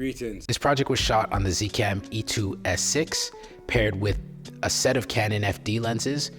Greetings. This project was shot on the Zcam E2S6 paired with a set of Canon FD lenses.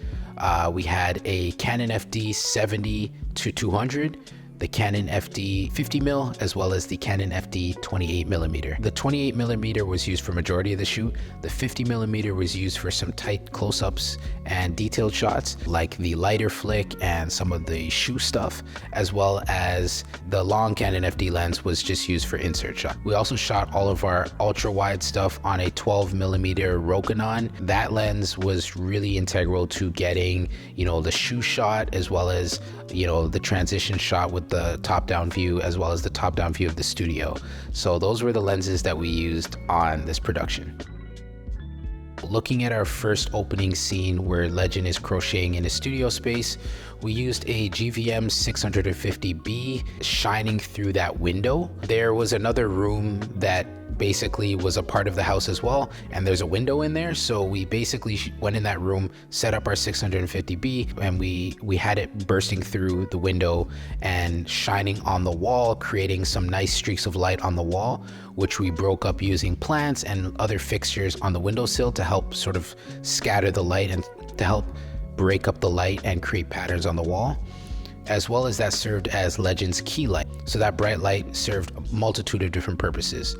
We had a Canon FD 70-200, the Canon FD 50mm, as well as the Canon FD 28mm. The 28mm was used for majority of the shoot. The 50mm was used for some tight close-ups and detailed shots, like the lighter flick and some of the shoe stuff, as well as the long Canon FD lens was just used for insert shot. We also shot all of our ultra-wide stuff on a 12mm Rokinon. That lens was really integral to getting, the shoe shot, as well as, the transition shot with the top-down view, as well as the top-down view of the studio. So those were the lenses that we used on this production. Looking at our first opening scene where Legend is crocheting in a studio space, we used a GVM 650B shining through that window. There was another room that basically was a part of the house as well, and there's a window in there, so we basically went in that room, set up our 650B, and we had it bursting through the window and shining on the wall, creating some nice streaks of light on the wall, which we broke up using plants and other fixtures on the windowsill to help sort of scatter the light and to help break up the light and create patterns on the wall. As well as that served as Legend's key light. So that bright light served a multitude of different purposes.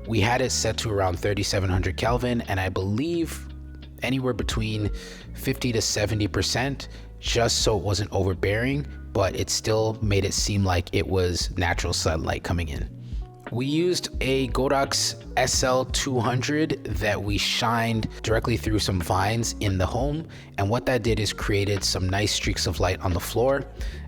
We had it set to around 3700 Kelvin, and I believe anywhere between 50 to 70%, just so it wasn't overbearing, but it still made it seem like it was natural sunlight coming in. We used a Godox SL 200 that we shined directly through some vines in the home, and what that did is created some nice streaks of light on the floor,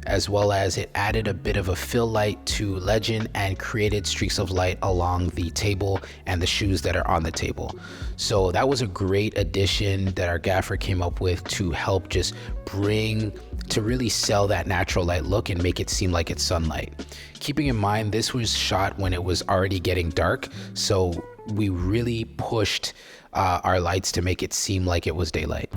as well as it added a bit of a fill light to Legend and created streaks of light along the table and the shoes that are on the table. So that was a great addition that our gaffer came up with to help just to really sell that natural light look and make it seem like it's sunlight. Keeping in mind, this was shot when it was already getting dark, so we really pushed our lights to make it seem like it was daylight.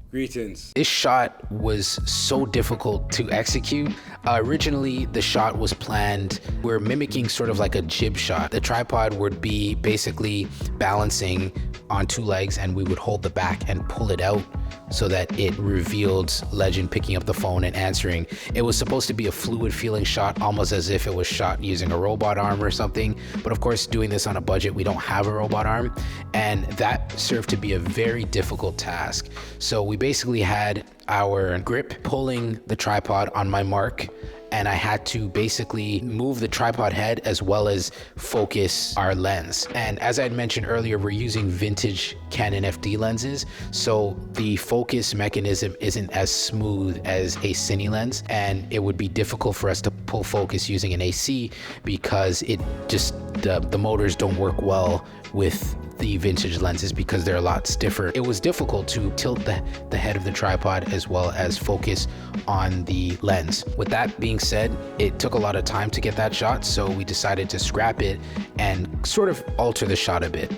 Greetings. This shot was so difficult to execute. Originally, the shot was planned, we're mimicking sort of like a jib shot. The tripod would be basically balancing on two legs, and we would hold the back and pull it out so that it revealed Legend picking up the phone and answering. It was supposed to be a fluid feeling shot, almost as if it was shot using a robot arm or something. But of course, doing this on a budget, we don't have a robot arm, and that served to be a very difficult task. So we basically had our grip pulling the tripod on my mark, and I had to basically move the tripod head as well as focus our lens. And as I had mentioned earlier, we're using vintage Canon FD lenses, so the focus mechanism isn't as smooth as a Cine lens, and it would be difficult for us to pull focus using an AC because it just the motors don't work well with the vintage lenses because they're a lot stiffer. It was difficult to tilt the head of the tripod as well as focus on the lens. With that being said, it took a lot of time to get that shot, so we decided to scrap it and sort of alter the shot a bit.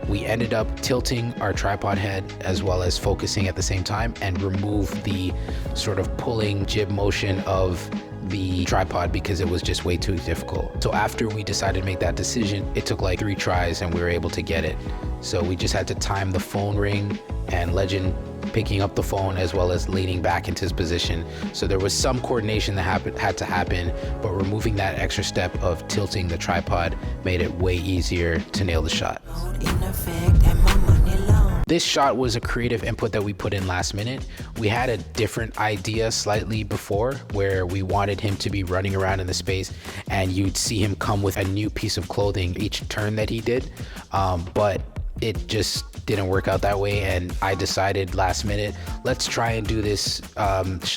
We ended up tilting our tripod head as well as focusing at the same time and remove the sort of pulling jib motion of the tripod because it was just way too difficult. So after we decided to make that decision, it took like 3 tries and we were able to get it. So we just had to time the phone ring and Legend picking up the phone as well as leaning back into his position. So there was some coordination that had to happen, but removing that extra step of tilting the tripod made it way easier to nail the shot. This shot was a creative input that we put in last minute. We had a different idea slightly before where we wanted him to be running around in the space and you'd see him come with a new piece of clothing each turn that he did, but it just didn't work out that way, and I decided last minute, let's try and do this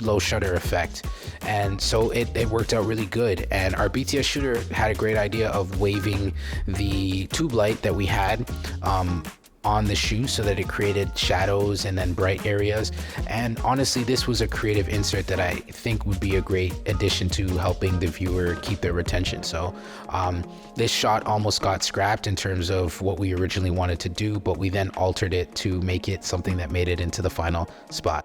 low shutter effect. And so it worked out really good, and our BTS shooter had a great idea of waving the tube light that we had on the shoe so that it created shadows and then bright areas. And honestly, this was a creative insert that I think would be a great addition to helping the viewer keep their retention. So this shot almost got scrapped in terms of what we originally wanted to do, but we then altered it to make it something that made it into the final spot.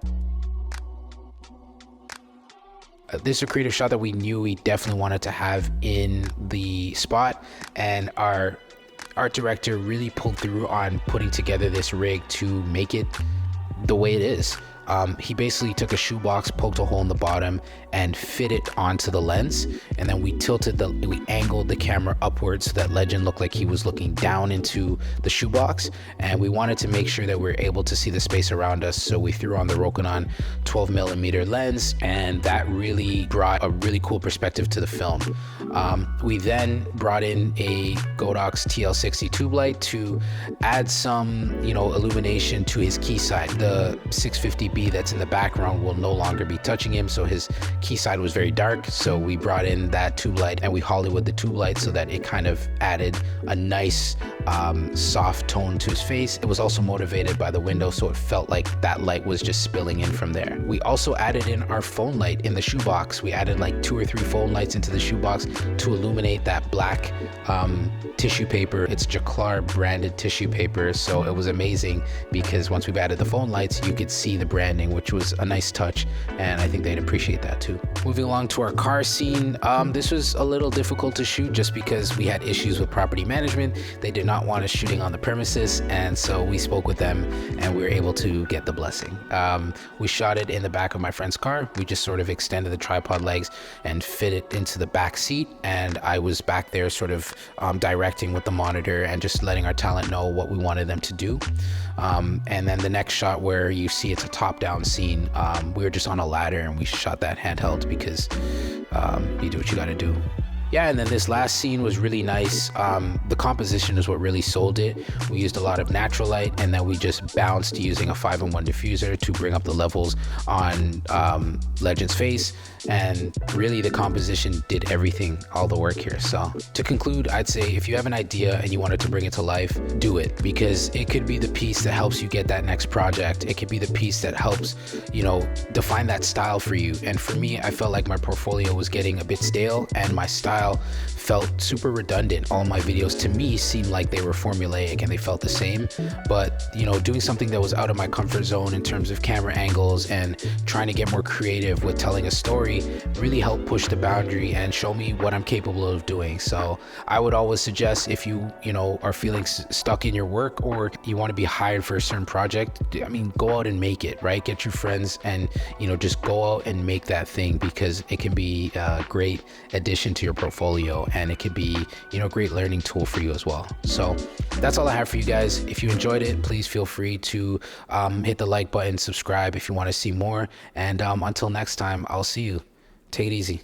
This is a creative shot that we knew we definitely wanted to have in the spot, and our art director really pulled through on putting together this rig to make it the way it is. He basically took a shoebox, poked a hole in the bottom, and fit it onto the lens. And then we angled the camera upwards so that Legend looked like he was looking down into the shoebox. And we wanted to make sure that we were able to see the space around us. So we threw on the Rokinon 12mm lens, and that really brought a really cool perspective to the film. We then brought in a Godox TL60 tube light to add some, illumination to his key side. The 650B that's in the background will no longer be touching him, so his key side was very dark. So we brought in that tube light, and we Hollywood the tube light so that it kind of added a nice soft tone to his face. It was also motivated by the window, so it felt like that light was just spilling in from there. We also added in our phone light in the shoebox. We added like 2 or 3 phone lights into the shoebox to illuminate that black tissue paper. It's Jaclar branded tissue paper, so it was amazing because once we've added the phone lights, you could see the branding, which was a nice touch, and I think they'd appreciate that too. Moving along to our car scene, this was a little difficult to shoot just because we had issues with property management. They did not want us shooting on the premises, and so we spoke with them and we were able to get the blessing. We shot it in the back of my friend's car. We just sort of extended the tripod legs and fit it into the back seat, and I was back there sort of directing with the monitor and just letting our talent know what we wanted them to do. And then the next shot where you see it's a top-down scene, we were just on a ladder and we shot that handheld because you do what you gotta do. Yeah, and then this last scene was really nice. The composition is what really sold it. We used a lot of natural light, and then we just bounced using a 5-in-1 diffuser to bring up the levels on Legend's face. And really the composition did everything, all the work here. So to conclude, I'd say if you have an idea and you wanted to bring it to life, do it, because it could be the piece that helps you get that next project. It could be the piece that helps, define that style for you. And for me, I felt like my portfolio was getting a bit stale and my style felt super redundant. All my videos to me seemed like they were formulaic and they felt the same. But doing something that was out of my comfort zone in terms of camera angles and trying to get more creative with telling a story really helped push the boundary and show me what I'm capable of doing. So I would always suggest, if you are feeling stuck in your work or you want to be hired for a certain project, go out and make it, right? Get your friends and just go out and make that thing, because it can be a great addition to your portfolio, and it could be a great learning tool for you as well. So that's all I have for you guys. If you enjoyed it, please feel free to hit the like button, subscribe if you want to see more, and until next time, I'll see you. Take it easy.